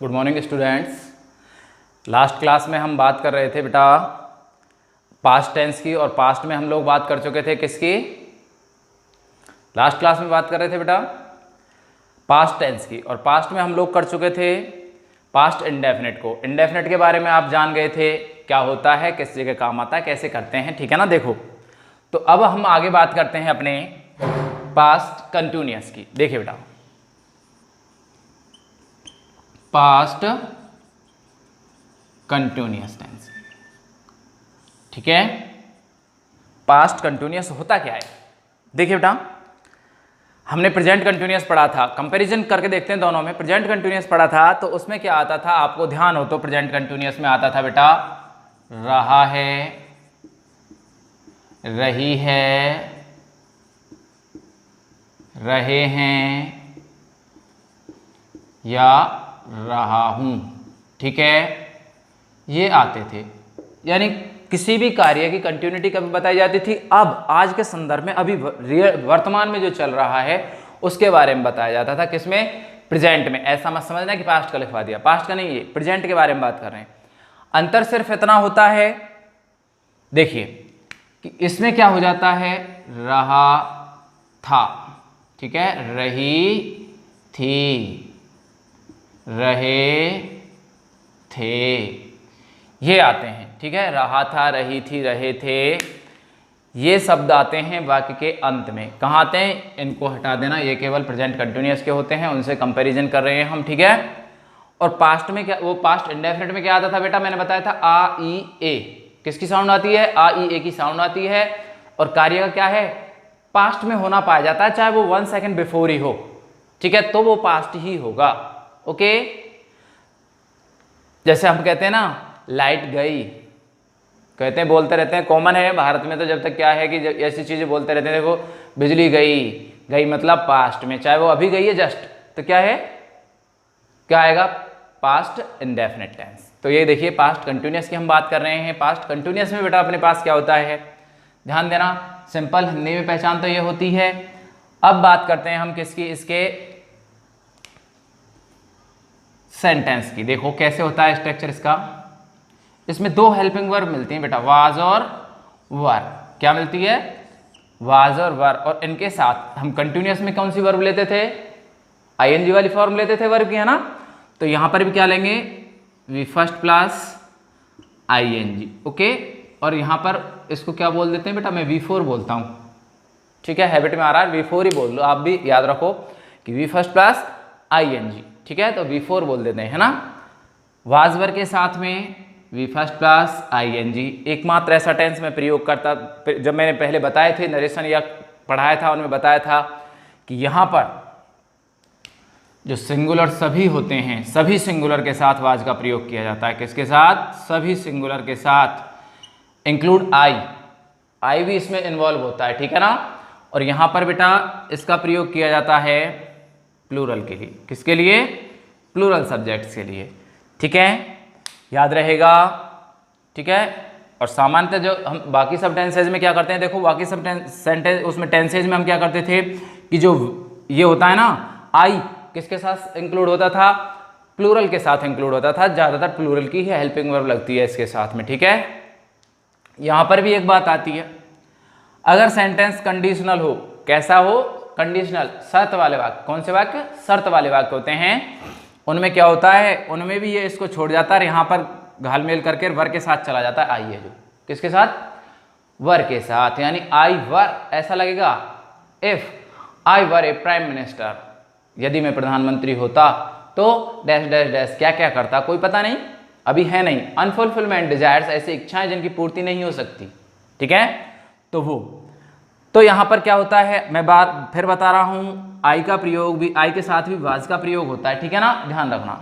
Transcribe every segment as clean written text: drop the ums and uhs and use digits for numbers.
Good morning students. Last class में हम बात कर रहे थे बेटा पास्ट टेंस की, और पास्ट में हम लोग बात कर चुके थे किसकी? लास्ट क्लास में बात कर रहे थे बेटा पास्ट टेंस की, और पास्ट में हम लोग कर चुके थे पास्ट इंडेफिनिट को। इंडेफिनिट के बारे में आप जान गए थे क्या होता है, किस जगह काम आता है, कैसे करते हैं, ठीक है ना। देखो तो अब हम आगे बात करते हैं अपने पास्ट कंटिन्यूअस की। देखिए बेटा पास्ट कंटिन्यूअस टेंस, ठीक है। पास्ट कंटिन्यूअस होता क्या है? देखिए बेटा हमने प्रेजेंट कंटिन्यूअस पढ़ा था, कंपैरिजन करके देखते हैं दोनों में। प्रेजेंट कंटिन्यूअस पढ़ा था तो उसमें क्या आता था, आपको ध्यान हो तो प्रेजेंट कंटिन्यूअस में आता था बेटा रहा है, रही है, रहे हैं या रहा हूं, ठीक है, ये आते थे। यानी किसी भी कार्य की कंटिन्यूटी कब बताई जाती थी? अब आज के संदर्भ में अभी वर्तमान में जो चल रहा है उसके बारे में बताया जाता था। किसमें? प्रेजेंट में। ऐसा मत समझना कि पास्ट का लिखवा दिया, पास्ट का नहीं, ये प्रेजेंट के बारे में बात कर रहे हैं। अंतर सिर्फ इतना होता है, देखिए कि इसमें क्या हो जाता है, रहा था, ठीक है, रही थी, रहे थे, ये आते हैं, ठीक है। रहा था, रही थी, रहे थे, ये शब्द आते हैं वाक्य के अंत में। कहाँ आते हैं? इनको हटा देना, ये केवल प्रेजेंट कंटिन्यूअस के होते हैं, उनसे कंपैरिजन कर रहे हैं हम, ठीक है। और पास्ट में क्या, वो पास्ट इंडेफिनिट में क्या आता था बेटा? मैंने बताया था आ ई ए, किसकी साउंड आती है? आ ई ए की साउंड आती है। और कार्य का क्या है? पास्ट में होना पाया जाता है, चाहे वो 1 सेकेंड बिफोर ही हो, ठीक है, तो वो पास्ट ही होगा। ओके, जैसे हम कहते हैं ना लाइट गई, कहते हैं, बोलते रहते हैं, कॉमन है भारत में तो जब तक क्या है कि ऐसी चीजें बोलते रहते हैं। देखो बिजली गई, गई मतलब पास्ट में, चाहे वो अभी गई है जस्ट, तो क्या है, क्या आएगा? Past indefinite tense. तो ये देखिए पास्ट कंटिन्यूअस की हम बात कर रहे हैं। पास्ट कंटिन्यूअस में बेटा अपने पास क्या होता है, ध्यान देना, सिंपल हिंदी में पहचान तो ये होती है। अब बात करते हैं हम किसकी? इसके सेंटेंस की। देखो कैसे होता है स्ट्रक्चर इसका। इसमें दो हेल्पिंग वर्ब मिलती हैं बेटा, वाज और वर। क्या मिलती है? वाज और वर। और इनके साथ हम कंटिन्यूअस में कौन सी वर्ब लेते थे? आईएनजी वाली फॉर्म लेते थे वर्ब की, है ना। तो यहां पर भी क्या लेंगे? V first plus ING, okay. और यहां पर इसको क्या बोल देते हैं बेटा? मैं V4 बोलता हूं, ठीक है, हैबिट में आ रहा है, V4 ही बोल लो, आप भी याद रखो कि वी फर्स्ट प्लस आईएनजी, ठीक है, तो V4 बोल देते हैं, है ना। वाजवर के साथ में वी फर्स्ट प्लस आईएनजी। एकमात्र ऐसा टेंस में प्रयोग करता, जब मैंने पहले बताए थे नरेशन या पढ़ाया था, उनमें बताया था कि यहाँ पर जो सिंगुलर सभी होते हैं, सभी सिंगुलर के साथ वाज का प्रयोग किया जाता है। किसके साथ? सभी सिंगुलर के साथ, इंक्लूड आई, आई भी इसमें इन्वॉल्व होता है, ठीक है ना। और यहाँ पर बेटा इसका प्रयोग किया जाता है प्लूरल के लिए। किसके लिए? प्लूरल सब्जेक्ट्स के लिए, ठीक है, याद रहेगा, ठीक है। और सामान्यतः जो हम बाकी सब टेंसेज में क्या करते हैं, देखो बाकी सब सेंटेंस उसमें टेंसेज में हम क्या करते थे कि जो ये होता है ना आई, किसके साथ इंक्लूड होता था? प्लूरल के साथ इंक्लूड होता था। ज़्यादातर प्लूरल की ही हेल्पिंग वर्ब लगती है इसके साथ में, ठीक है। यहाँ पर भी एक बात आती है, अगर सेंटेंस कंडीशनल हो, कैसा हो? कंडीशनल, शर्त वाले वाक्य। कौन से वाक्य? शर्त वाले वाक्य होते हैं। उनमें क्या होता है, उनमें भी ये इसको छोड़ जाता है, यहाँ पर घालमेल करके वर के साथ चला जाता है। आई है जो, किसके साथ? वर के साथ। यानी आई वर, ऐसा लगेगा if I were A prime minister, यदि मैं प्रधानमंत्री होता तो डैश डैश डैश क्या क्या करता, कोई पता नहीं, अभी है नहीं। अनफुलफिलमेंट डिजायर्स, ऐसी इच्छाएं जिनकी पूर्ति नहीं हो सकती, ठीक है, तो वो। तो यहां पर क्या होता है, मैं बार फिर बता रहा हूं, आई का प्रयोग भी, आई के साथ भी वाज का प्रयोग होता है, ठीक है ना, ध्यान रखना।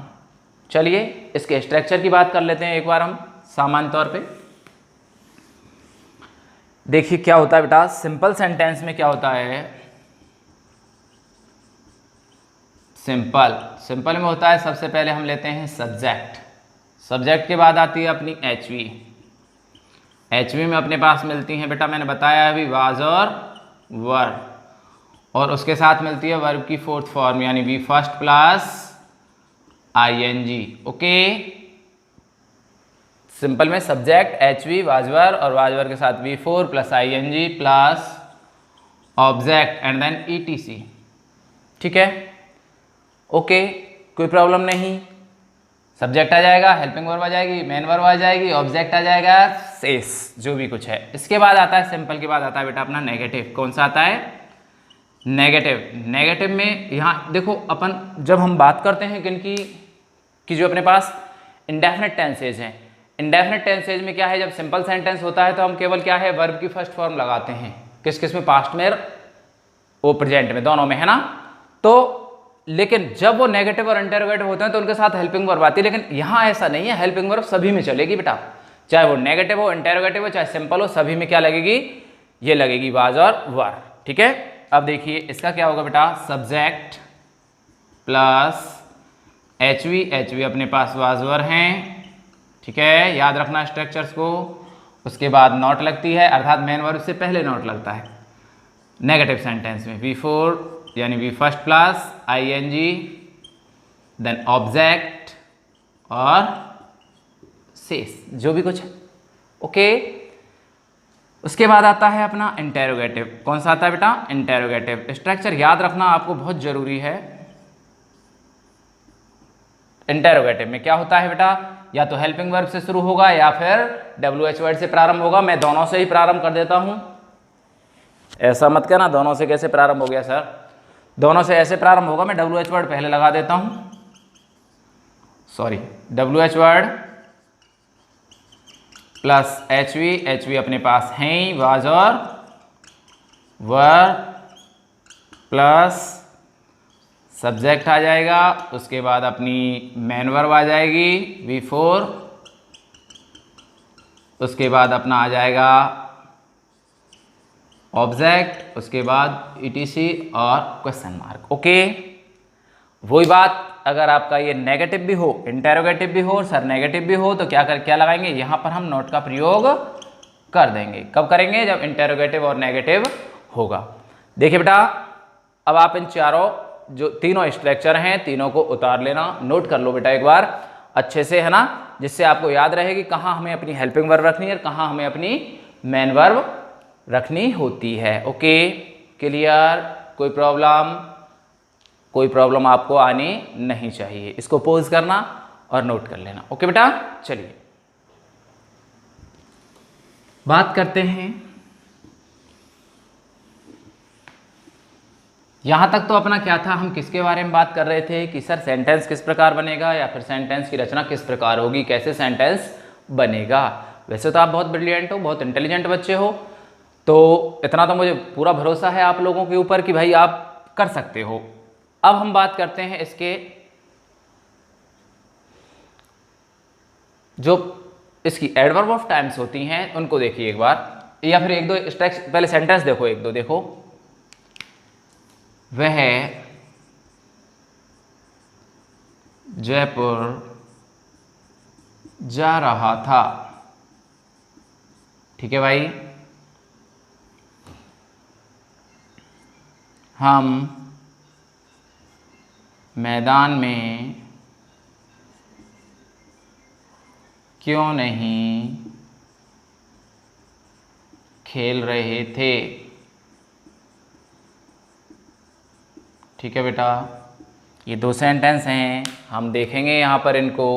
चलिए इसके स्ट्रक्चर की बात कर लेते हैं एक बार हम सामान्य तौर पे। देखिए क्या होता है बेटा, सिंपल सेंटेंस में क्या होता है, सिंपल में होता है, सबसे पहले हम लेते हैं सब्जेक्ट, सब्जेक्ट के बाद आती है अपनी एचवी। एचवी में अपने पास मिलती हैं बेटा, मैंने बताया अभी, वाज और वर, और उसके साथ मिलती है वर्ब की फोर्थ फॉर्म, यानी V first plus ING। Okay, simple में सब्जेक्ट HV वाजवर और वाजवर के साथ V4 plus ING plus object and then ETC। ठीक है, ओके, कोई प्रॉब्लम नहीं। सब्जेक्ट आ जाएगा, हेल्पिंग वर्ब आ जाएगी, मेन वर्ब आ जाएगी, ऑब्जेक्ट आ जाएगा, सेस जो भी कुछ है। इसके बाद आता है सिंपल के बाद आता है बेटा अपना नेगेटिव। कौन सा आता है? नेगेटिव। नेगेटिव में यहाँ देखो अपन जब हम बात करते हैं किनकी कि जो अपने पास इंडेफिनिट टेंसेज हैं, इंडेफिनिट टेंसेज में क्या है, जब सिंपल सेंटेंस होता है तो हम केवल क्या है वर्ब की फर्स्ट फॉर्म लगाते हैं। किस किस में? पास्ट में वो प्रेजेंट में, दोनों में, है ना। तो लेकिन जब वो नेगेटिव और इंटरोगेटिव होते हैं तो उनके साथ हेल्पिंग वर्ब आती है, लेकिन यहाँ ऐसा नहीं है। हेल्पिंग वर्ब सभी में चलेगी बेटा, चाहे वो नेगेटिव हो, इंटरोगेटिव हो, चाहे सिंपल हो, सभी में क्या लगेगी? ये लगेगी वाज और वर। ठीक है, अब देखिए इसका क्या होगा बेटा, सब्जेक्ट प्लस HV। HV अपने पास वाजवर हैं, ठीक है, याद रखना स्ट्रक्चर्स को। उसके बाद नॉट लगती है, अर्थात मेन वर्ब से पहले नॉट लगता है नेगेटिव सेंटेंस में। V4 यानी V first plus ING then object और सेस जो भी कुछ है। ओके, उसके बाद आता है अपना इंटेरोगेटिव। कौन सा आता है बेटा? इंटेरोगेटिव। स्ट्रक्चर याद रखना आपको बहुत जरूरी है। इंटेरोगेटिव में क्या होता है बेटा, या तो हेल्पिंग वर्ब से शुरू होगा या फिर WH वर्ड से प्रारंभ होगा। मैं दोनों से ही प्रारंभ कर देता हूं, ऐसा मत कहना दोनों से कैसे प्रारंभ हो गया सर, दोनों से ऐसे प्रारंभ होगा। मैं WH वर्ड पहले लगा देता हूं, sorry, WH word plus HV। HV अपने पास हैं वाज और वर प्लस सब्जेक्ट आ जाएगा। उसके बाद अपनी मेन वर्ब आ जाएगी V4। उसके बाद अपना आ जाएगा ऑब्जेक्ट, उसके बाद ETC और क्वेश्चन मार्क। ओके, वही बात अगर आपका ये नेगेटिव भी हो, इंटेरोगेटिव भी हो, सर नेगेटिव भी हो, तो क्या लगाएंगे यहाँ पर हम नोट का प्रयोग कर देंगे। कब करेंगे? जब इंटेरोगेटिव और नेगेटिव होगा। देखिए बेटा, अब आप इन चारों जो तीनों स्ट्रक्चर हैं तीनों को उतार लेना, नोट कर लो बेटा एक बार अच्छे से, है ना, जिससे आपको याद रहे कि कहाँ हमें अपनी हेल्पिंग वर्ब रखनी है और कहाँ हमें अपनी मेन वर्ब रखनी होती है। Okay, clear? कोई प्रॉब्लम? कोई प्रॉब्लम आपको आनी नहीं चाहिए। इसको पॉज करना और नोट कर लेना। ओके बेटा, चलिए बात करते हैं। यहां तक तो अपना क्या था, हम किसके बारे में बात कर रहे थे कि सर सेंटेंस किस प्रकार बनेगा या फिर सेंटेंस की रचना किस प्रकार होगी, कैसे सेंटेंस बनेगा। वैसे तो आप बहुत ब्रिलियंट हो, बहुत इंटेलिजेंट बच्चे हो, तो इतना तो मुझे पूरा भरोसा है आप लोगों के ऊपर कि भाई आप कर सकते हो। अब हम बात करते हैं इसके जो इसकी एडवर्ब ऑफ टाइम्स होती हैं उनको देखिए एक बार, या फिर एक दो स्ट्रक्चर, पहले सेंटेंस देखो, एक दो देखो। वह जयपुर जा रहा था, ठीक है भाई। हम मैदान में क्यों नहीं खेल रहे थे, ठीक है बेटा। ये दो सेंटेंस हैं, हम देखेंगे यहाँ पर इनको।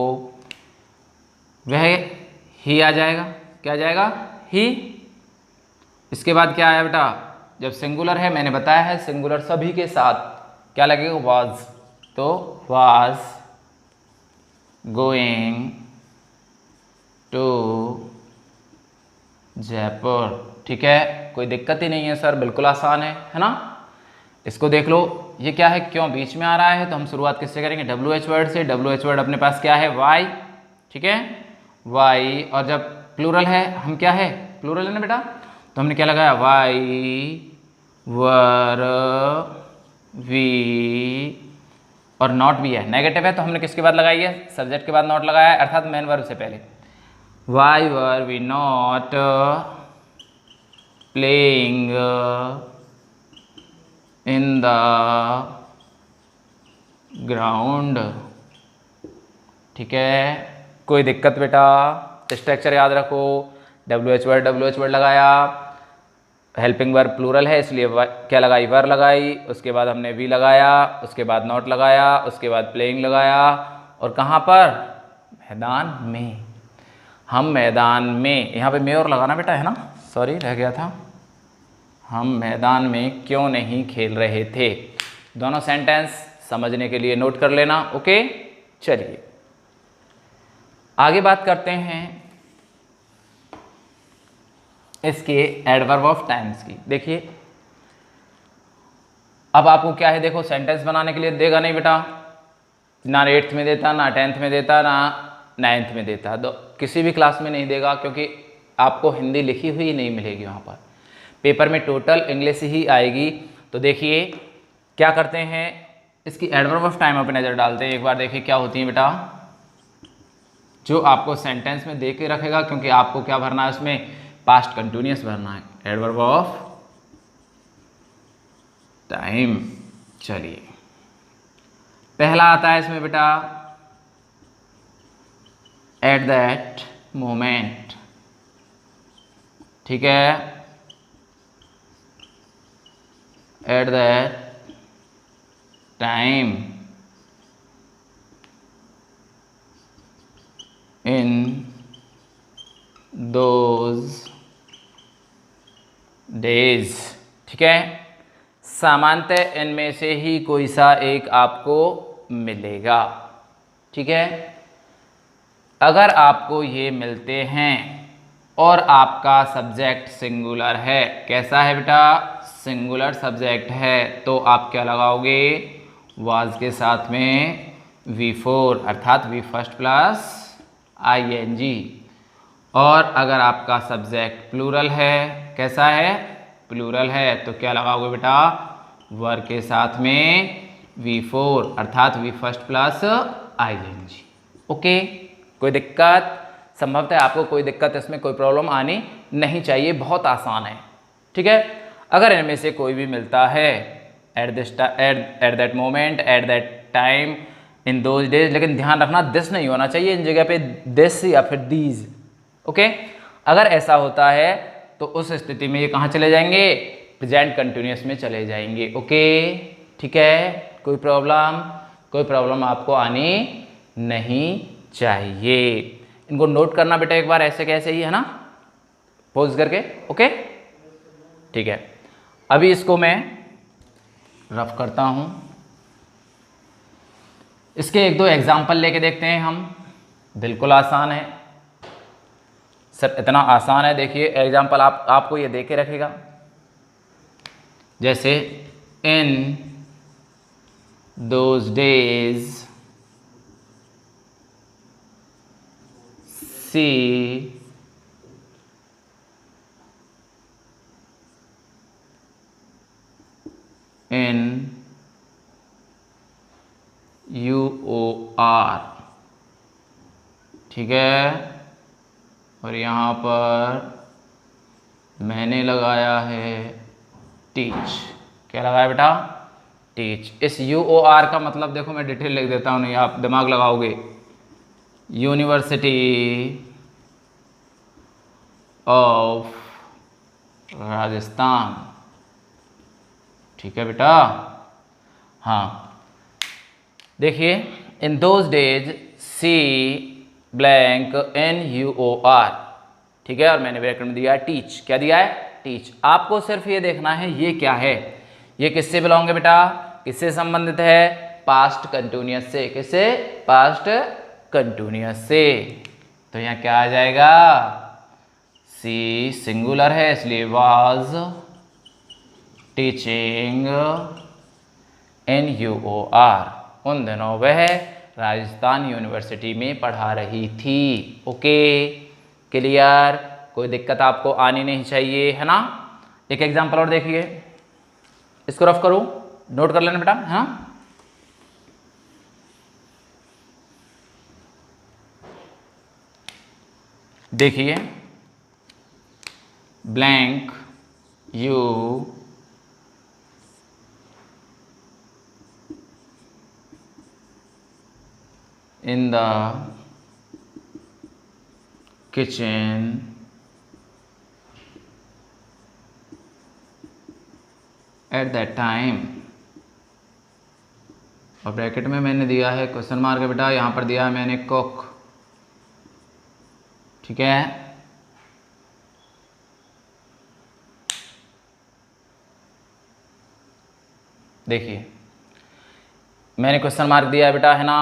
वह ही आ जाएगा, क्या आ जाएगा? ही। इसके बाद क्या आया बेटा? जब सिंगुलर है, मैंने बताया है सिंगुलर सभी के साथ क्या लगेगा? वाज। तो वाज गोइंग टू जयपुर, ठीक है, कोई दिक्कत ही नहीं है सर, बिल्कुल आसान है ना। इसको देख लो, ये क्या है, क्यों बीच में आ रहा है, तो हम शुरुआत किससे करेंगे? WH वर्ड से। WH वर्ड अपने पास क्या है? वाई, ठीक है, वाई। और जब प्लूरल है, हम क्या है? प्लूरल है ना बेटा, तो हमने क्या लगाया? वाई वर वी, और नॉट भी है, नेगेटिव है, तो हमने किसके बाद लगाई है? सब्जेक्ट के बाद नॉट लगाया है, अर्थात मेन वर्ब से पहले। Why were we not playing in the ground, ठीक है, कोई दिक्कत बेटा? स्ट्रक्चर याद रखो, WH वर्ड लगाया, हेल्पिंग वर्ब प्लूरल है इसलिए क्या लगाई, वर लगाई, उसके बाद हमने वी लगाया, उसके बाद नॉट लगाया, उसके बाद प्लेइंग लगाया, और कहाँ पर, मैदान में। हम मैदान में, यहाँ पे में और लगाना बेटा, है ना, सॉरी रह गया था। हम मैदान में क्यों नहीं खेल रहे थे। दोनों सेंटेंस समझने के लिए नोट कर लेना। ओके, चलिए आगे बात करते हैं इसके एडवर्ब ऑफ टाइम्स की। देखिए अब आपको क्या है, देखो सेंटेंस बनाने के लिए देगा नहीं बेटा, ना 8th में देता, ना 10th में देता, ना 9th में देता, तो किसी भी क्लास में नहीं देगा, क्योंकि आपको हिंदी लिखी हुई नहीं मिलेगी वहाँ पर। पेपर में टोटल इंग्लिश ही आएगी। तो देखिए क्या करते हैं, इसकी एडवर्ब ऑफ टाइम पर नज़र डालते हैं। एक बार देखिए क्या होती है बेटा, जो आपको सेंटेंस में दे के रखेगा, क्योंकि आपको क्या भरना है उसमें, पास्ट कंटिन्यूअस भरना है, एडवर्ब ऑफ टाइम। चलिए पहला आता है इसमें बेटा, एट दैट मोमेंट। ठीक है, at that time, in those days. ठीक है, सामान्यतः इनमें से ही कोई सा एक आपको मिलेगा। ठीक है, अगर आपको ये मिलते हैं और आपका सब्जेक्ट सिंगुलर है, कैसा है बेटा, सिंगुलर सब्जेक्ट है, तो आप क्या लगाओगे, वाज के साथ में V4 अर्थात V फर्स्ट प्लस ING। और अगर आपका सब्जेक्ट प्लूरल है, कैसा है, प्लूरल है, तो क्या लगाओगे बेटा, वर के साथ में V4 अर्थात V first plus ING। Okay, कोई दिक्कत? संभवतः आपको कोई दिक्कत इसमें, कोई प्रॉब्लम आनी नहीं चाहिए, बहुत आसान है। ठीक है, अगर इनमें से कोई भी मिलता है, at that moment, at that time, in those days, लेकिन ध्यान रखना दिस नहीं होना चाहिए इन जगह पे, दिस या फिर दीज। ओके, अगर ऐसा होता है तो उस स्थिति में ये कहाँ चले जाएंगे, प्रेजेंट कंटिन्यूअस में चले जाएंगे। ओके, ठीक है, कोई प्रॉब्लम? कोई प्रॉब्लम आपको आनी नहीं चाहिए। इनको नोट करना बेटा एक बार, ऐसे कैसे ही, है ना, पॉज करके। ओके, ठीक है, अभी इसको मैं रफ करता हूं। इसके एक दो एग्जाम्पल लेके देखते हैं हम। बिल्कुल आसान है सर, इतना आसान है। देखिए एग्जाम्पल आपको ये दे के रखेगा, जैसे in those days see in UOR। ठीक है, और यहाँ पर मैंने लगाया है टीच। क्या लगाया बेटा, टीच। इस UOR का मतलब देखो, मैं डिटेल लिख देता हूँ, नहीं आप दिमाग लगाओगे। University of Rajasthan. ठीक है बेटा, हाँ देखिए, in those days see blank NUOR। ठीक है, और मैंने ब्रैकेट में दिया है टीच। क्या दिया है, टीच। आपको सिर्फ ये देखना है ये क्या है, ये किससे बिलोंग है बेटा, किससे संबंधित है, पास्ट कंटिन्यूअस से। किससे, पास्ट कंटिन्यूअस से। तो यहाँ क्या आ जाएगा, सी सिंगुलर है इसलिए वाज टीचिंग NUOR। उन दिनों वह राजस्थान यूनिवर्सिटी में पढ़ा रही थी। Okay, clear? कोई दिक्कत आपको आनी नहीं चाहिए, है ना। एक एग्जांपल और देखिए, इसको रफ करूं, नोट कर लेना बेटा। हाँ, देखिए, blank you in the kitchen at that time, और ब्रैकेट में मैंने दिया है क्वेश्चन मार्क है बेटा, यहाँ पर दिया है मैंने कुक, ठीक है। देखिए मैंने क्वेश्चन मार्क दिया है बेटा, है ना,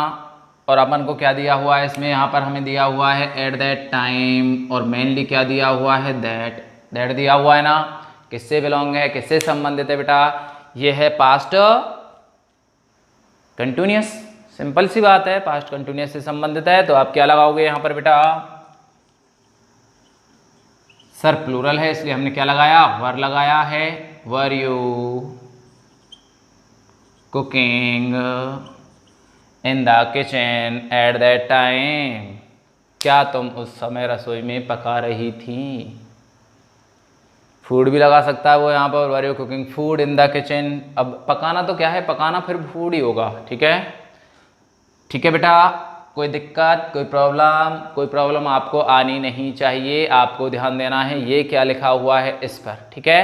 और अपन को क्या दिया हुआ है इसमें, यहाँ पर हमें दिया हुआ है एट दैट टाइम, और मेनली क्या दिया हुआ है, दैट दिया हुआ है ना। किससे बिलोंग है, किससे संबंधित है बेटा, ये है पास्ट कंटिन्यूअस, सिंपल सी बात है, पास्ट कंटिन्यूअस से संबंधित है। तो आप क्या लगाओगे यहाँ पर बेटा, सर प्लूरल है इसलिए हमने क्या लगाया, वर लगाया है। Were you cooking in the kitchen at that time, क्या तुम उस समय रसोई में पका रही थी। फूड भी लगा सकता है वो यहाँ पर, were you cooking food in the kitchen. अब पकाना तो क्या है, पकाना फिर फूड ही होगा, ठीक है। ठीक है बेटा, कोई दिक्कत, कोई प्रॉब्लम आपको आनी नहीं चाहिए, आपको ध्यान देना है ये क्या लिखा हुआ है इस पर, ठीक है।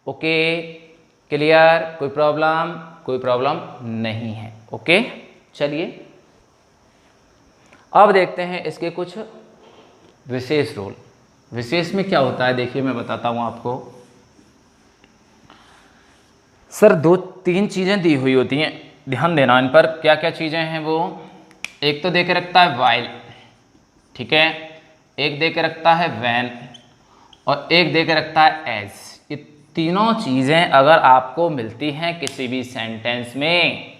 ओके क्लियर, कोई प्रॉब्लम नहीं है, ओके। चलिए अब देखते हैं इसके कुछ विशेष रोल। विशेष में क्या होता है देखिए मैं बताता हूं आपको। सर 2-3 चीजें दी हुई होती हैं, ध्यान देना इन पर, क्या क्या चीजें हैं वो। एक तो दे के रखता है वाइल, ठीक है, एक दे के रखता है व्हेन, और एक दे के रखता है एज। ये तीनों चीजें अगर आपको मिलती हैं किसी भी सेंटेंस में,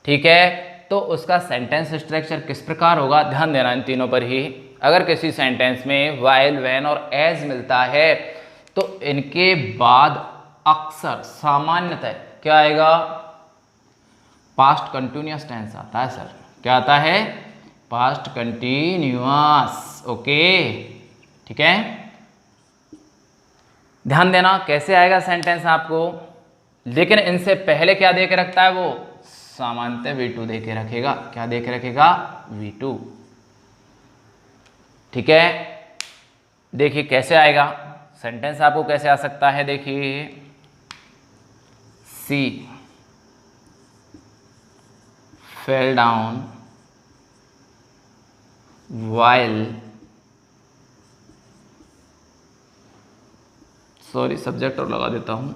ठीक है, तो उसका सेंटेंस स्ट्रक्चर किस प्रकार होगा, ध्यान देना इन तीनों पर ही। अगर किसी सेंटेंस में वाइल, व्हेन और एज मिलता है तो इनके बाद अक्सर सामान्यतः क्या आएगा, पास्ट कंटिन्यूअस टेंस आता है सर। क्या आता है, पास्ट कंटिन्यूअस, ओके, ठीक है। ध्यान देना कैसे आएगा सेंटेंस आपको, लेकिन इनसे पहले क्या दे के रखता है वो, सामान्यतः V2 दे के रखेगा। क्या दे के रखेगा, V2, ठीक है। देखिए कैसे आएगा सेंटेंस, आपको कैसे आ सकता है, देखिए she fell down while, sorry subject और लगा देता हूं,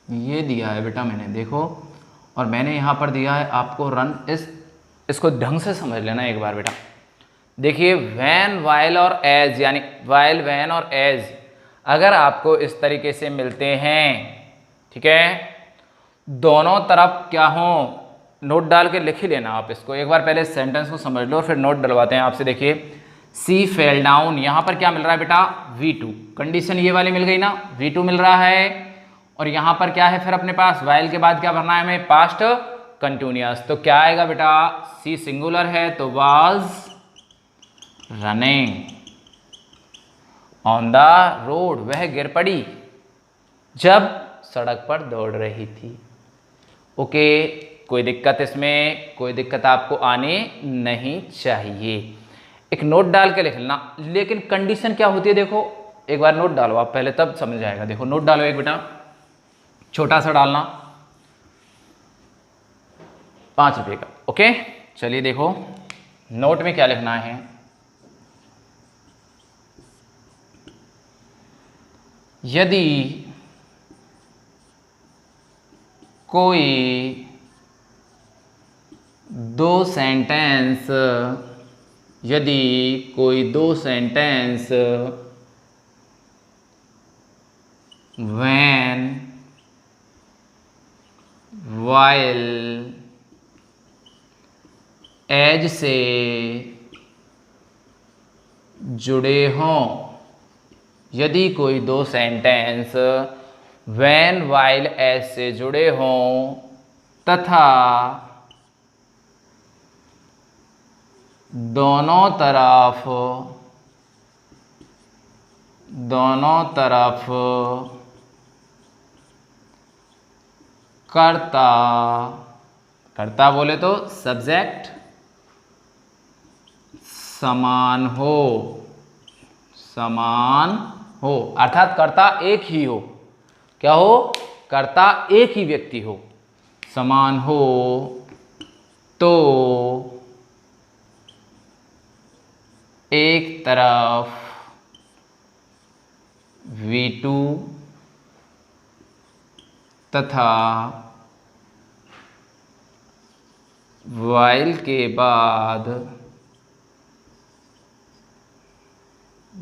ये दिया है बेटा मैंने, देखो, और मैंने यहाँ पर दिया है आपको रन। इसको ढंग से समझ लेना एक बार बेटा। देखिए व्हेन, वाइल और एज, यानी वाइल, व्हेन और एज अगर आपको इस तरीके से मिलते हैं, ठीक है, दोनों तरफ क्या हो, नोट डाल के लिख ही लेना आप इसको। एक बार पहले सेंटेंस को समझ लो फिर नोट डलवाते हैं आपसे। देखिए सी फेल डाउन, यहाँ पर क्या मिल रहा है बेटा, V2, कंडीशन ये वाली मिल गई ना, V2 मिल रहा है। और यहाँ पर क्या है फिर अपने पास, वाइल के बाद क्या भरना है हमें, पास्ट कंटिन्यूअस। तो क्या आएगा बेटा, सी सिंगुलर है तो was running on the road, वह गिर पड़ी जब सड़क पर दौड़ रही थी। ओके, कोई दिक्कत इसमें, कोई दिक्कत आपको आने नहीं चाहिए। एक नोट डाल के लिख लेना, लेकिन कंडीशन क्या होती है देखो, एक बार नोट डालो आप पहले, तब समझ जाएगा। देखो नोट डालो एक बेटा, छोटा सा डालना, 5 रुपये का, ओके। चलिए देखो नोट में क्या लिखना है, यदि कोई दो सेंटेंस व्हेन, वाइल, एज से जुड़े हों, यदि कोई दो सेंटेंस व्हेन, वाइल, एज से जुड़े हों तथा दोनों तरफ कर्ता बोले तो सब्जेक्ट समान हो अर्थात कर्ता एक ही हो। क्या हो? कर्ता एक ही व्यक्ति हो, समान हो तो एक तरफ V2 तथा while के बाद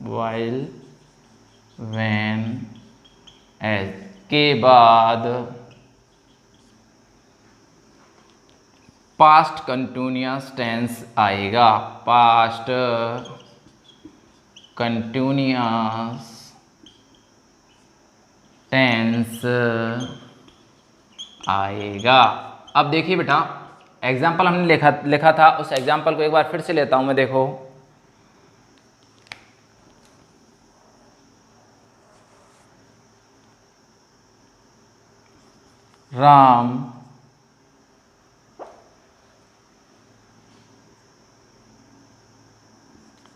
while when as के बाद पास्ट कंटिन्यूअस टेंस आएगा। पास्ट कंटिन्यूअस टेंस आएगा। अब देखिए बेटा, एग्जाम्पल हमने लिखा था, उस एग्जाम्पल को एक बार फिर से लेता हूं मैं। देखो, Ram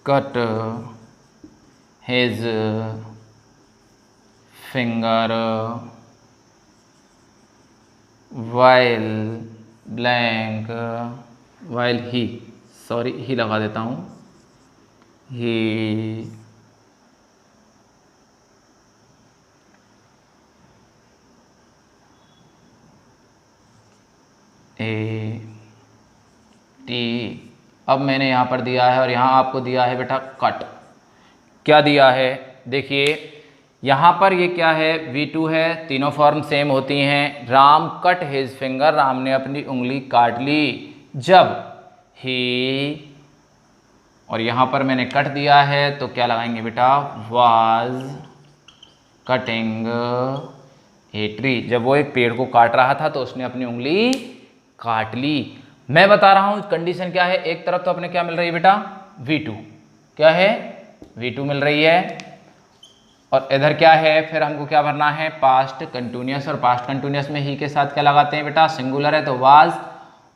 cut his finger while blank while he लगा देता हूँ, he अब मैंने यहाँ पर दिया है और यहाँ आपको दिया है बेटा कट। क्या दिया है? देखिए यहाँ पर ये क्या है? V2 है, तीनों फॉर्म सेम होती हैं। Ram cut his finger, Ram ने अपनी उंगली काट ली जब ही, और यहाँ पर मैंने कट दिया है तो क्या लगाएंगे बेटा? वाज कटिंग ए ट्री, जब वो एक पेड़ को काट रहा था तो उसने अपनी उंगली काट ली। मैं बता रहा हूं कंडीशन क्या है। एक तरफ तो अपने क्या मिल रही है बेटा? V2, क्या है? V2 मिल रही है, और इधर क्या है? फिर हमको क्या भरना है? पास्ट कंटिन्यूअस, और पास्ट कंटिन्यूअस में ही के साथ क्या लगाते हैं बेटा? सिंगुलर है तो वाज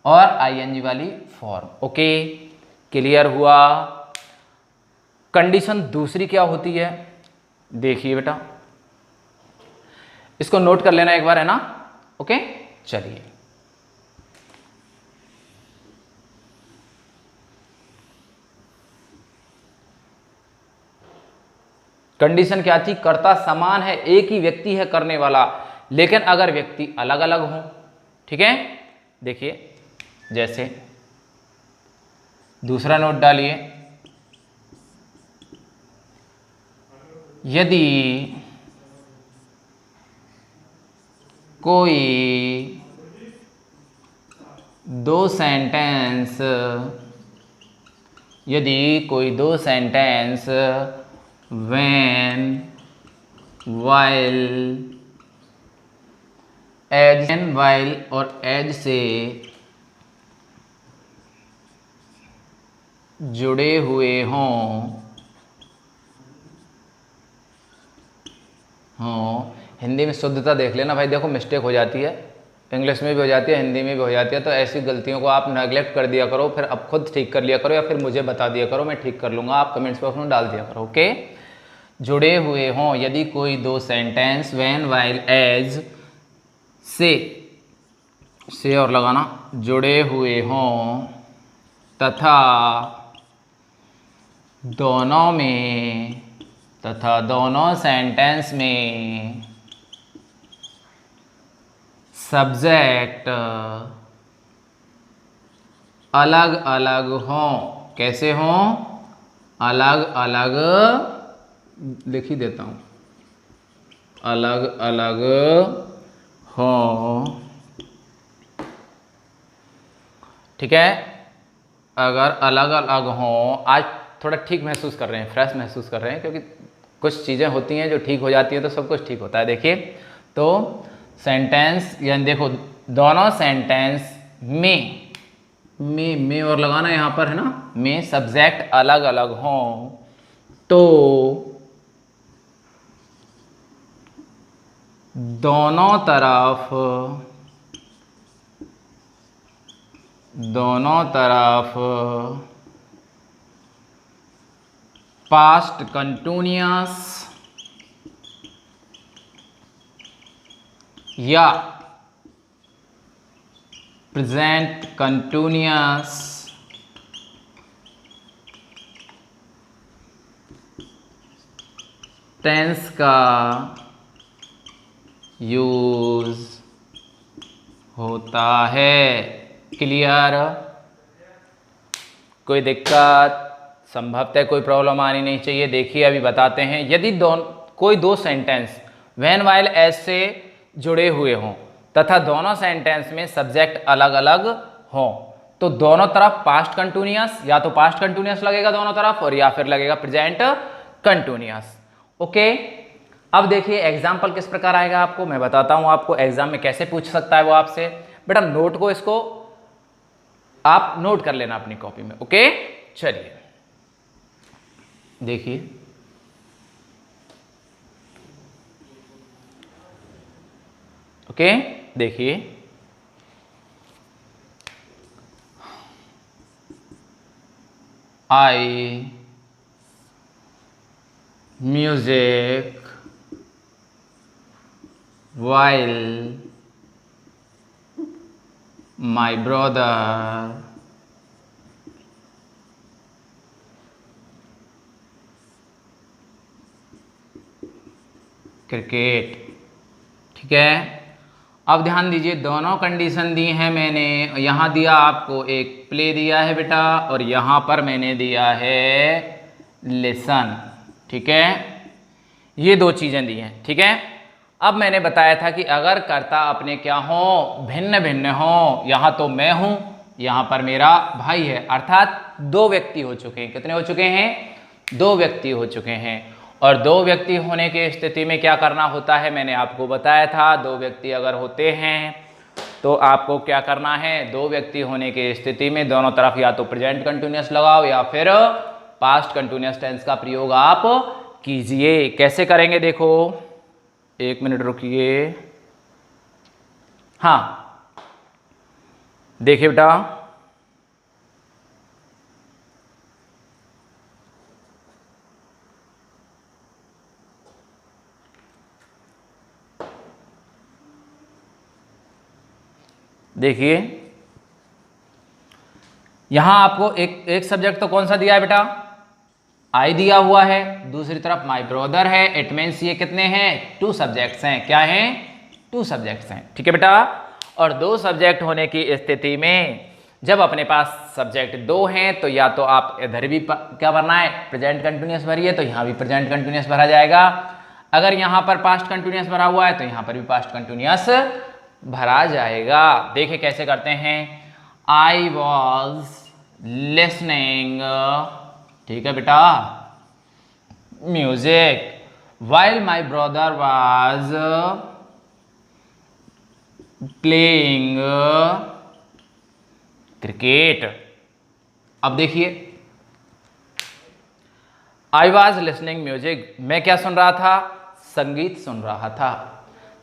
और ING वाली फॉर्म। ओके, क्लियर हुआ? कंडीशन दूसरी क्या होती है? देखिए बेटा, इसको नोट कर लेना एक बार, है ना? ओके, चलिए। कंडीशन क्या थी? कर्ता समान है, एक ही व्यक्ति है करने वाला, लेकिन अगर व्यक्ति अलग अलग हो। ठीक है, देखिए जैसे दूसरा नोट डालिए, यदि कोई दो सेंटेंस when while और as से जुड़े हुए हों, हिंदी में शुद्धता देख लेना भाई। देखो मिस्टेक हो जाती है, इंग्लिश में भी हो जाती है, हिंदी में भी हो जाती है, तो ऐसी गलतियों को आप नेगलेक्ट कर दिया करो, फिर अब खुद ठीक कर लिया करो, या फिर मुझे बता दिया करो, मैं ठीक कर लूँगा। आप कमेंट्स बॉक्स में डाल दिया करो। ओके, जुड़े हुए हों, यदि कोई दो सेंटेंस when while as से और लगाना, जुड़े हुए हों तथा दोनों सेंटेंस में सब्जेक्ट अलग अलग हों। कैसे हों? अलग अलग, लिख ही देता हूँ, अलग अलग हों। ठीक है, अगर अलग अलग हों, आज थोड़ा ठीक महसूस कर रहे हैं, फ्रेश महसूस कर रहे हैं, क्योंकि कुछ चीज़ें होती हैं जो ठीक हो जाती है तो सब कुछ ठीक होता है। देखिए, तो सेंटेंस, यानी देखो दोनों सेंटेंस में में और लगाना यहाँ पर है ना, में सब्जेक्ट अलग अलग हों तो दोनों तरफ पास्ट कंटिन्यूअस या प्रेजेंट कंटिन्यूअस टेंस का यूज होता है। क्लियर? कोई दिक्कत, संभवतः कोई प्रॉब्लम आनी नहीं चाहिए। देखिए अभी बताते हैं, यदि कोई दो सेंटेंस व्हेन व्हाइल एज से जुड़े हुए हों तथा दोनों सेंटेंस में सब्जेक्ट अलग अलग हों तो दोनों तरफ पास्ट कंटिन्यूअस, या तो पास्ट कंटिन्यूअस लगेगा दोनों तरफ और या फिर लगेगा प्रेजेंट कंटिन्यूअस। ओके, अब देखिए एग्जाम्पल किस प्रकार आएगा आपको मैं बताता हूं आपको एग्जाम में कैसे पूछ सकता है वो आपसे। बेटा नोट को, इसको आप नोट कर लेना अपनी कॉपी में। ओके, चलिए देखिए, ओके देखिए, I music while my brother cricket. ठीक है, अब ध्यान दीजिए, दोनों कंडीशन दी हैं मैंने। यहाँ दिया आपको एक प्ले दिया है बेटा और यहाँ पर मैंने दिया है लिसन। ठीक है, ये दो चीज़ें दी हैं। ठीक है, अब मैंने बताया था कि अगर कर्ता अपने क्या हो, भिन्न भिन्न हो, यहाँ तो मैं हूँ, यहाँ पर मेरा भाई है, अर्थात दो व्यक्ति हो चुके हैं। कितने हो चुके हैं? दो व्यक्ति हो चुके हैं। और दो व्यक्ति होने की स्थिति में क्या करना होता है मैंने आपको बताया था। दो व्यक्ति अगर होते हैं तो आपको क्या करना है, दो व्यक्ति होने की स्थिति में दोनों तरफ या तो प्रेजेंट कंटिन्यूअस लगाओ या फिर पास्ट कंटिन्यूअस टेंस का प्रयोग आप कीजिए। कैसे करेंगे देखो, एक मिनट रुकिए। हाँ देखिए बेटा, देखिए यहां आपको एक सब्जेक्ट तो कौन सा दिया है बेटा, आई दिया हुआ है, दूसरी तरफ माय ब्रदर है। इट मीन्स ये कितने हैं, टू सब्जेक्ट्स हैं। क्या हैं, टू सब्जेक्ट्स हैं। ठीक है बेटा, और दो सब्जेक्ट होने की स्थिति में जब अपने पास सब्जेक्ट दो हैं तो या तो आप इधर भी क्या भरना है, प्रेजेंट कंटिन्यूअस भरिए, तो यहाँ भी प्रेजेंट कंटिन्यूअस भरा जाएगा। अगर यहाँ पर पास्ट कंटिन्यूअस भरा हुआ है तो यहाँ पर भी पास्ट कंटिन्यूअस भरा जाएगा। देखिए कैसे करते हैं, आई वॉज लिसनिंग, ठीक है बेटा, music while my brother was playing cricket. अब देखिए, आई वॉज लिसनिंग म्यूजिक, मैं क्या सुन रहा था, संगीत सुन रहा था,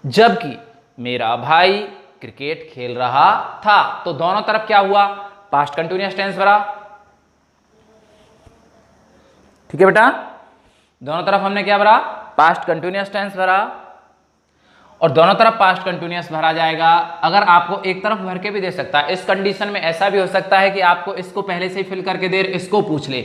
जबकि मेरा भाई क्रिकेट खेल रहा था। तो दोनों तरफ क्या हुआ, पास्ट कंटिन्यूअस टेंस भरा। ठीक है बेटा, दोनों तरफ हमने क्या भरा, पास्ट कंटिन्यूअस टेंस भरा, और दोनों तरफ पास्ट कंटिन्यूअस भरा जाएगा। अगर आपको एक तरफ भर के भी दे सकता है, इस कंडीशन में ऐसा भी हो सकता है कि आपको इसको पहले से ही फिल करके दे, इसको पूछ ले,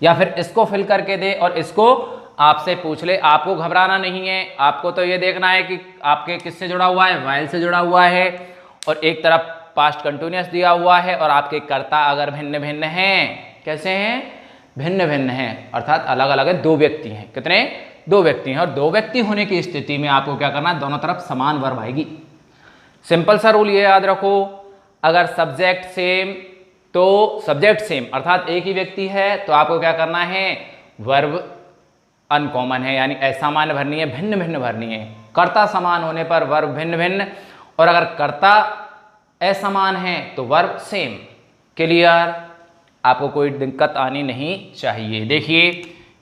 या फिर इसको फिल करके दे और इसको आपसे पूछ ले। आपको घबराना नहीं है, आपको तो ये देखना है कि आपके किससे जुड़ा हुआ है, वाइल से जुड़ा हुआ है, और एक तरफ पास्ट कंटिन्यूअस दिया हुआ है, और आपके कर्ता अगर भिन्न भिन्न हैं, कैसे हैं, भिन्न भिन्न हैं, अर्थात अलग अलग है, दो व्यक्ति हैं। कितने, दो व्यक्ति हैं। और दो व्यक्ति होने की स्थिति में आपको क्या करना है, दोनों तरफ समान वर्ब आएगी। सिंपल सा रूल ये याद रखो, अगर सब्जेक्ट सेम तो सब्जेक्ट सेम अर्थात एक ही व्यक्ति है तो आपको क्या करना है, वर्ब अनकॉमन है यानी असामान्य भरनी है, भिन्न भिन्न भरनी है। कर्ता समान होने पर वर्ब भिन्न भिन्न, और अगर कर्ता असमान है तो वर्ब सेम। क्लियर, आपको कोई दिक्कत आनी नहीं चाहिए। देखिए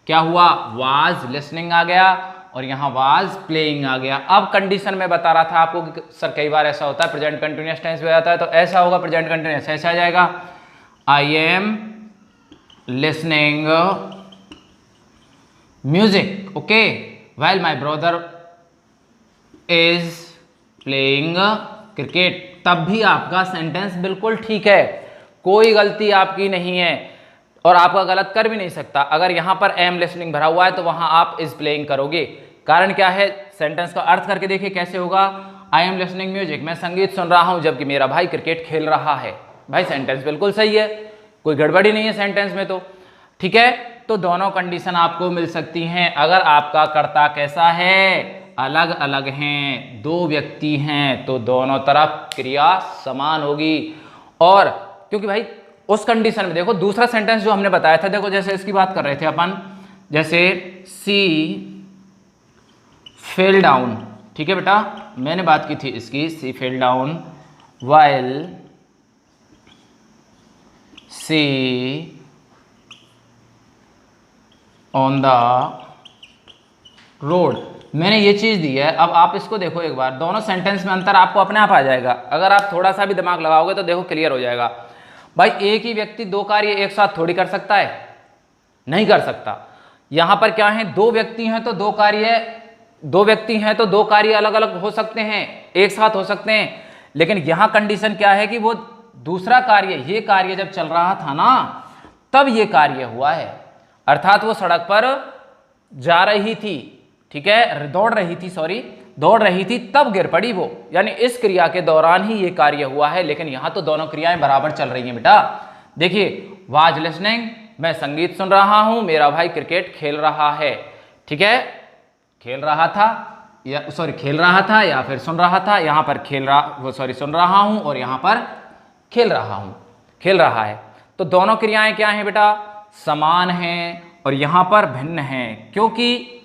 क्या हुआ, वाज लिसनिंग आ गया और यहाँ वाज प्लेइंग आ गया। अब कंडीशन में बता रहा था आपको कि सर कई बार ऐसा होता है प्रेजेंट कंटिन्यूअस टेंस में आता है, तो ऐसा होगा प्रेजेंट कंटिन्यूअस ऐसा आ जाएगा, I am listening music okay while my brother is playing cricket. तब भी आपका सेंटेंस बिल्कुल ठीक है, कोई गलती आपकी नहीं है और आपका गलत कर भी नहीं सकता। अगर यहां पर एम लिसनिंग भरा हुआ है तो वहां आप इज प्लेइंग करोगे। कारण क्या है, सेंटेंस का अर्थ करके देखिए कैसे होगा, आई एम लिसनिंग म्यूजिक, मैं संगीत सुन रहा हूं जबकि मेरा भाई क्रिकेट खेल रहा है। भाई सेंटेंस बिल्कुल सही है, कोई गड़बड़ी नहीं है सेंटेंस में, तो ठीक है। तो दोनों कंडीशन आपको मिल सकती हैं। अगर आपका कर्ता कैसा है, अलग अलग हैं, दो व्यक्ति हैं, तो दोनों तरफ क्रिया समान होगी। और क्योंकि भाई उस कंडीशन में देखो दूसरा सेंटेंस जो हमने बताया था, देखो जैसे इसकी बात कर रहे थे अपन, जैसे सी फेल डाउन, ठीक है बेटा, मैंने बात की थी इसकी, she fell down while she on the road, मैंने ये चीज़ दी है। अब आप इसको देखो एक बार, दोनों सेंटेंस में अंतर आपको अपने आप आ जाएगा। अगर आप थोड़ा सा भी दिमाग लगाओगे तो देखो क्लियर हो जाएगा। भाई एक ही व्यक्ति दो कार्य एक साथ थोड़ी कर सकता है, नहीं कर सकता। यहां पर क्या है, दो व्यक्ति हैं तो दो कार्य अलग अलग हो सकते हैं, एक साथ हो सकते हैं। लेकिन यहां कंडीशन क्या है कि वो दूसरा कार्य, ये कार्य जब चल रहा था ना तब ये कार्य हुआ है, अर्थात वो सड़क पर जा रही थी, ठीक है, दौड़ रही थी तब गिर पड़ी वो, यानी इस क्रिया के दौरान ही ये कार्य हुआ है। लेकिन यहां तो दोनों क्रियाएं बराबर चल रही हैं बेटा। देखिए वाज लिसनिंग, मैं संगीत सुन रहा हूं, मेरा भाई क्रिकेट खेल रहा है, ठीक है, खेल रहा था या फिर सुन रहा था, यहां पर सुन रहा हूं और यहां पर खेल रहा है। तो दोनों क्रियाएं क्या हैं बेटा, समान हैं और यहां पर भिन्न हैं, क्योंकि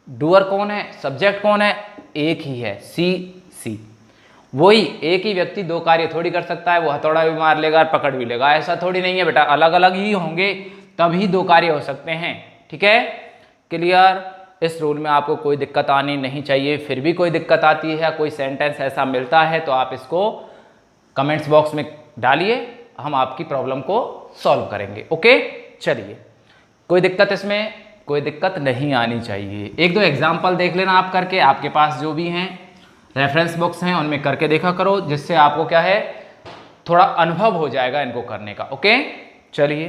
डूअर कौन है, सब्जेक्ट कौन है, एक ही है, सी। वही एक ही व्यक्ति दो कार्य थोड़ी कर सकता है, वो हथौड़ा भी मार लेगा और पकड़ भी लेगा, ऐसा थोड़ी नहीं है बेटा, अलग अलग ही होंगे तभी दो कार्य हो सकते हैं, ठीक है, क्लियर। इस रूल में आपको कोई दिक्कत आनी नहीं चाहिए। फिर भी कोई दिक्कत आती है, कोई सेंटेंस ऐसा मिलता है तो आप इसको कमेंट्स बॉक्स में डालिए, हम आपकी प्रॉब्लम को सॉल्व करेंगे, ओके। चलिए, कोई दिक्कत इसमें कोई दिक्कत नहीं आनी चाहिए। एक दो एग्जाम्पल देख लेना आप करके, आपके पास जो भी हैं रेफरेंस बुक्स हैं उनमें करके देखा करो, जिससे आपको क्या है थोड़ा अनुभव हो जाएगा इनको करने का, ओके। चलिए,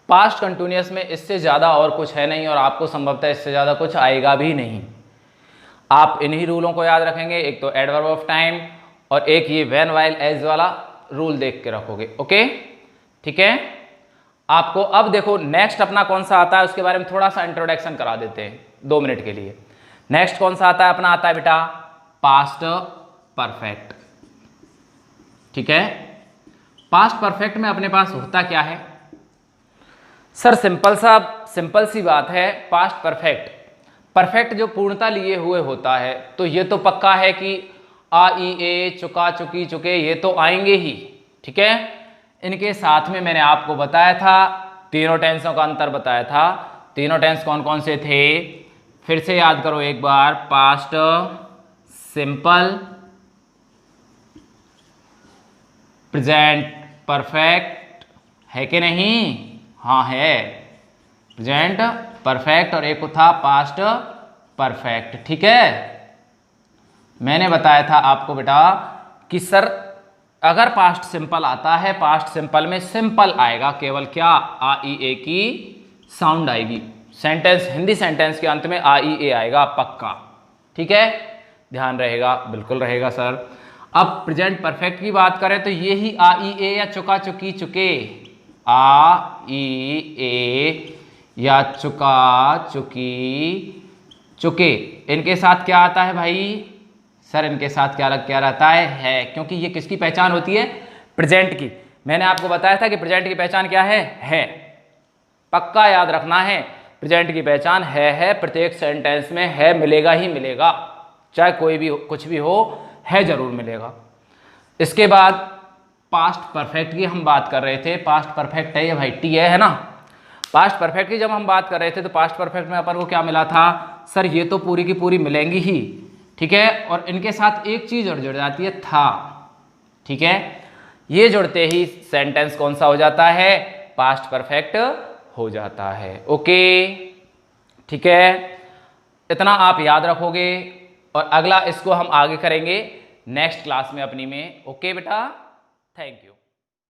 पास्ट कंटिन्यूअस में इससे ज़्यादा और कुछ है नहीं और आपको संभवतः इससे ज़्यादा कुछ आएगा भी नहीं। आप इन्हीं रूलों को याद रखेंगे, एक तो एडवर्ब ऑफ टाइम और एक ये व्हेन व्हाइल एज वाला रूल देख के रखोगे, ओके, ठीक है। आपको अब देखो नेक्स्ट अपना कौन सा आता है उसके बारे में थोड़ा सा इंट्रोडक्शन करा देते हैं 2 मिनट के लिए। नेक्स्ट कौन सा आता है अपना, आता है बेटा पास्ट परफेक्ट, ठीक है। पास्ट परफेक्ट में अपने पास होता क्या है सर, सिंपल सी बात है, पास्ट परफेक्ट जो पूर्णता लिए हुए होता है, तो ये तो पक्का है कि आ ई ए चुका चुकी चुके ये तो आएंगे ही, ठीक है। इनके साथ में मैंने आपको बताया था, तीनों टेंसों का अंतर बताया था। तीनों टेंस कौन कौन से थे, फिर से याद करो एक बार, पास्ट सिंपल, प्रेजेंट परफेक्ट, है कि नहीं, हाँ है, प्रेजेंट परफेक्ट और एक था पास्ट परफेक्ट, ठीक है। मैंने बताया था आपको बेटा कि सर अगर पास्ट सिंपल आता है, पास्ट सिंपल में सिंपल आएगा, केवल क्या, आ ई ए की साउंड आएगी, सेंटेंस हिंदी सेंटेंस के अंत में आ ई ए आएगा पक्का, ठीक है, ध्यान रहेगा, बिल्कुल रहेगा सर। अब प्रेजेंट परफेक्ट की बात करें तो ये ही आ ई ए या चुका चुकी चुके, आ ई ए या चुका चुकी चुके, इनके साथ क्या आता है भाई सर, इनके साथ क्या रहता है, क्योंकि ये किसकी पहचान होती है, प्रेजेंट की। मैंने आपको बताया था कि प्रेजेंट की पहचान क्या है, पक्का याद रखना है, प्रेजेंट की पहचान है, प्रत्येक सेंटेंस में है मिलेगा ही मिलेगा, चाहे कोई भी कुछ भी हो, है जरूर मिलेगा। इसके बाद पास्ट परफेक्ट की हम बात कर रहे थे। पास्ट परफेक्ट है ये भाई, टी है ना। पास्ट परफेक्ट की जब हम बात कर रहे थे तो पास्ट परफेक्ट में अपन को क्या मिला था सर, ये तो पूरी की पूरी मिलेंगी ही, ठीक है। और इनके साथ एक चीज और जुड़ जाती है, था, ठीक है। ये जुड़ते ही सेंटेंस कौन सा हो जाता है, पास्ट परफेक्ट हो जाता है। ओके, ठीक है, इतना आप याद रखोगे और अगला इसको हम आगे करेंगे नेक्स्ट क्लास में अपनी में। ओके बेटा, थैंक यू।